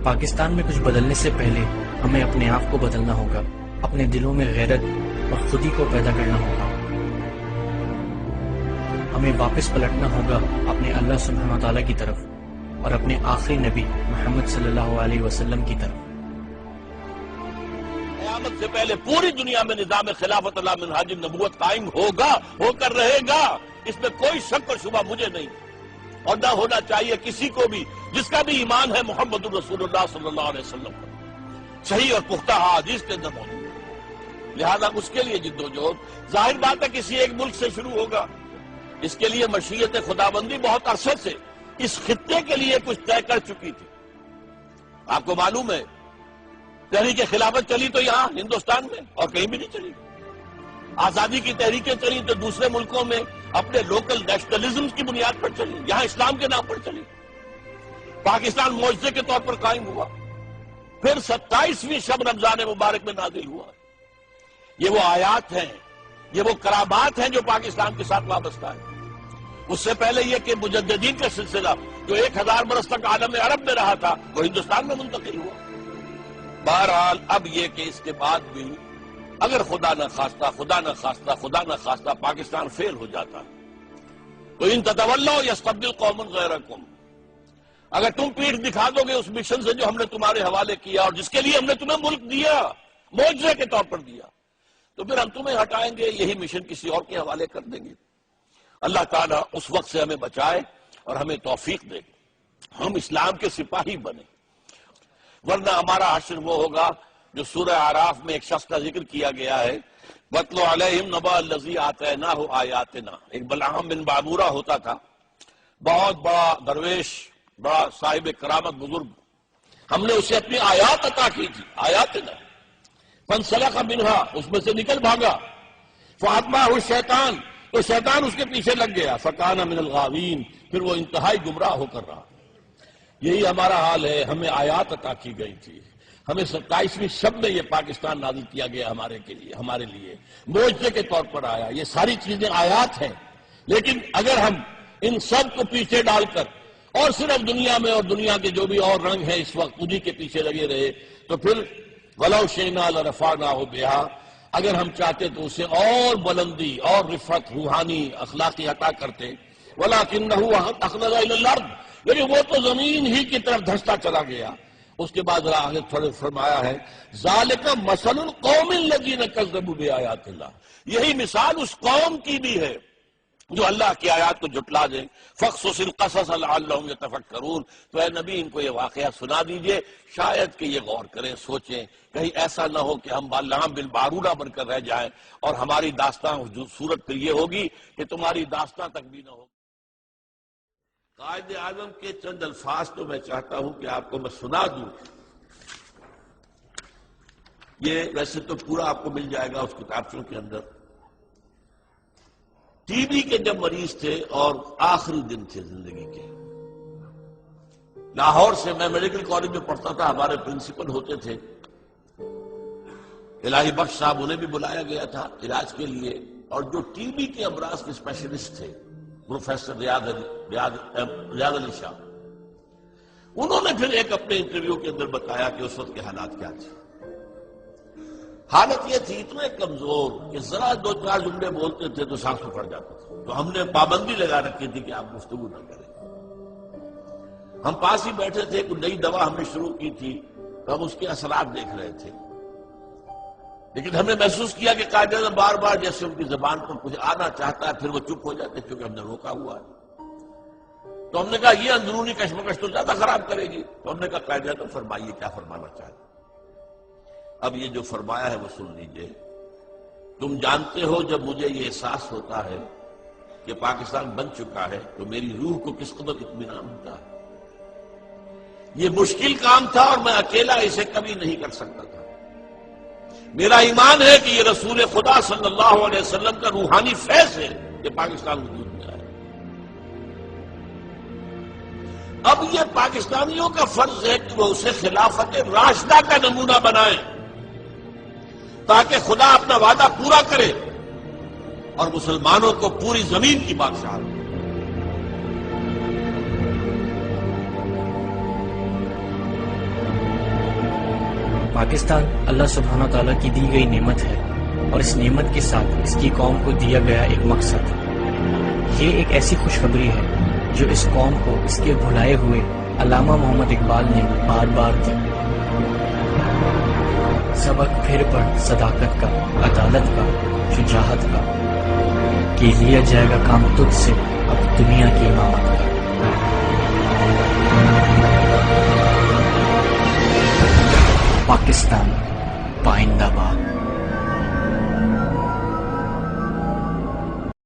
پاکستان میں کچھ بدلنے سے پہلے ہمیں اپنے آپ کو بدلنا ہوگا، اپنے دلوں میں غیرت اور خودی کو پیدا کرنا ہوگا۔ ہمیں واپس پلٹنا ہوگا اپنے اللہ سبحانہ تعالیٰ کی طرف اور اپنے آخری نبی محمد صلی اللہ علیہ وسلم کی طرف۔ قیامت سے پہلے پوری دنیا میں نظام خلافت اللہ منہاج النبوت قائم ہوگا، ہو کر رہے گا، اس میں کوئی شک اور شبہ مجھے نہیں، اور نہ ہونا چاہیے کسی کو بھی جس کا بھی ایمان ہے محمد الرسول اللہ صلی اللہ علیہ وسلم پر، صحیح اور پختہ حدیث کے اندر موجود ہے۔ لہذا اس کے لیے جدوجہد ظاہر بات ہے کسی ایک ملک سے شروع ہوگا، اس کے لیے مشیت خداوندی بہت عرصے سے اس خطے کے لیے کچھ طے کر چکی تھی۔ آپ کو معلوم ہے تحریک خلافت چلی تو یہاں ہندوستان میں اور کہیں بھی نہیں چلی، آزادی کی تحریکیں چلی تو دوسرے ملکوں میں اپنے لوکل نیشنلزم کی بنیاد پر چلی، یہاں اسلام کے نام پر چلی۔ پاکستان معجزے کے طور پر قائم ہوا، پھر 27ویں شب رمضان مبارک میں نازل ہوا۔ یہ وہ آیات ہیں، یہ وہ کرامات ہیں جو پاکستان کے ساتھ وابستہ ہے۔ اس سے پہلے یہ کہ مجددین کا سلسلہ جو 1000 برس تک عالم عرب میں رہا تھا وہ ہندوستان میں منتقل ہوا۔ بہرحال اب یہ کہ اس کے بعد بھی اگر خدا نہ خواستہ پاکستان فیل ہو جاتا تو ان تتولوا یستبدل قوم غیرکم، اگر تم پیٹھ دکھا دو گے اس مشن سے جو ہم نے تمہارے حوالے کیا اور جس کے لیے ہم نے تمہیں ملک دیا، معجزے کے طور پر دیا، تو پھر ہم تمہیں ہٹائیں گے، یہی مشن کسی اور کے حوالے کر دیں گے۔ اللہ تعالیٰ اس وقت سے ہمیں بچائے اور ہمیں توفیق دے، ہم اسلام کے سپاہی بنے، ورنہ ہمارا حشر وہ ہوگا جو سورہ اعراف میں ایک شخص کا ذکر کیا گیا ہے، وَاتْلُ عَلَيْهِمْ نَبَأَ الَّذِي آتَيْنَاهُ آيَاتِنَا۔ ایک بلعام بن بعمورہ ہوتا تھا، بہت بڑا درویش، بڑا صاحب کرامت بزرگ، ہم نے اسے اپنی آیات عطا کی تھی، آیاتنا، فانسلخ منها، اس میں سے نکل بھاگا، فَأَتْبَعَهُ الشَّيْطَانُ، تو شیطان اس کے پیچھے لگ گیا، فَكَانَ مِنَ الْغَاوِينَ، پھر وہ انتہائی گمراہ ہو کر رہا۔ یہی ہمارا حال ہے، ہمیں آیات عطا کی گئی تھی، ہمیں 27ویں شب میں یہ پاکستان نازل کیا گیا ہمارے لیے معجزے کے طور پر آیا۔ یہ ساری چیزیں آیات ہیں، لیکن اگر ہم ان سب کو پیچھے ڈال کر اور صرف دنیا میں اور دنیا کے جو بھی اور رنگ ہیں اس وقت انہی کے پیچھے لگے رہے تو پھر وَلَوْ شِئْنَا لَرَفَعْنَاهُ بِهَا، اگر ہم چاہتے تو اسے اور بلندی اور رفعت روحانی اخلاقی عطا کرتے، وَلَكِنَّهُ أَخْلَدَ إِلَى الْأَرْضِ، لیکن وہ تو زمین ہی کی طرف دھستا چلا گیا۔ اس کے بعد آگے تھوڑے فرمایا ہے ذَلِكَ مَثَلُ الْقَوْمِ الَّذِينَ كَذَّبُوا بِآيَاتِ اللَّهِ، یہی مثال اس قوم کی بھی ہے جو اللہ کی آیات کو جھٹلا دیں۔ فَقْصُصِ الْقَصَصَ لَعَلَّهُمْ يَتَفَكَّرُونَ، تو اے نبی ان کو یہ واقعہ سنا دیجئے، شاید کہ یہ غور کریں، سوچیں، کہیں ایسا نہ ہو کہ ہم بلعام بن بعورہ بن کر رہ جائیں اور ہماری داستان جو صورت پھر یہ ہوگی کہ تمہاری داستان تک بھی نہ ہو۔ قائد اعظم کے چند الفاظ تو میں چاہتا ہوں کہ آپ کو میں سنا دوں، یہ ویسے تو پورا آپ کو مل جائے گا اس کتابچوں کے اندر۔ ٹی بی کے جب مریض تھے اور آخری دن تھے زندگی کے، لاہور سے، میں میڈیکل کالج میں پڑھتا تھا، ہمارے پرنسپل ہوتے تھے الہی بخش صاحب، انہیں بھی بلایا گیا تھا علاج کے لیے، اور جو ٹی بی کے امراض کے اسپیشلسٹ تھے پروفیسر ریاض علی شاہ، انہوں نے پھر ایک اپنے انٹرویو کے اندر بتایا کہ اس وقت کے حالات کیا تھے۔ حالت یہ تھی اتنے کمزور کہ ذرا 2-4 جملے بولتے تھے تو سانس پھڑ جاتا تھا، تو ہم نے پابندی لگا رکھی تھی کہ آپ گفتگو نہ کریں۔ ہم پاس ہی بیٹھے تھے، کوئی نئی دوا ہم نے شروع کی تھی تو ہم اس کے اثرات دیکھ رہے تھے، لیکن ہم نے محسوس کیا کہ قائد اعظم بار بار جیسے ان کی زبان پر کچھ آنا چاہتا ہے پھر وہ چپ ہو جاتے کیونکہ ہم نے روکا ہوا ہے۔ تو ہم نے کہا یہ اندرونی کشمکش تو زیادہ خراب کرے گی، تو ہم نے کہا قائد اعظم فرمائیے کیا فرمانا چاہتے ہیں۔ اب یہ جو فرمایا ہے وہ سن لیجئے۔ تم جانتے ہو جب مجھے یہ احساس ہوتا ہے کہ پاکستان بن چکا ہے تو میری روح کو کس قدر اطمینان ہوتا ہے۔ یہ مشکل کام تھا اور میں اکیلا اسے کبھی نہیں کر سکتا تھا۔ میرا ایمان ہے کہ یہ رسول خدا صلی اللہ علیہ وسلم کا روحانی فیض ہے کہ پاکستان وجود میں آیا۔ اب یہ پاکستانیوں کا فرض ہے کہ وہ اسے خلافت راشدہ کا نمونہ بنائیں تاکہ خدا اپنا وعدہ پورا کرے اور مسلمانوں کو پوری زمین کی بادشاہت۔ پاکستان اللہ سبحانہ تعالیٰ کی دی گئی نعمت ہے، اور اس نعمت کے ساتھ اس کی قوم کو دیا گیا ایک مقصد۔ یہ ایک ایسی خوشخبری ہے جو اس قوم کو اس کے بھلائے ہوئے علامہ محمد اقبال نے بار بار دی۔ سبق پھر پڑھ صداقت کا، عدالت کا، شجاعت کا، کہ لیا جائے گا کام تجھ سے اب دنیا کی امامت کا۔ پاکستان پائندہ باد۔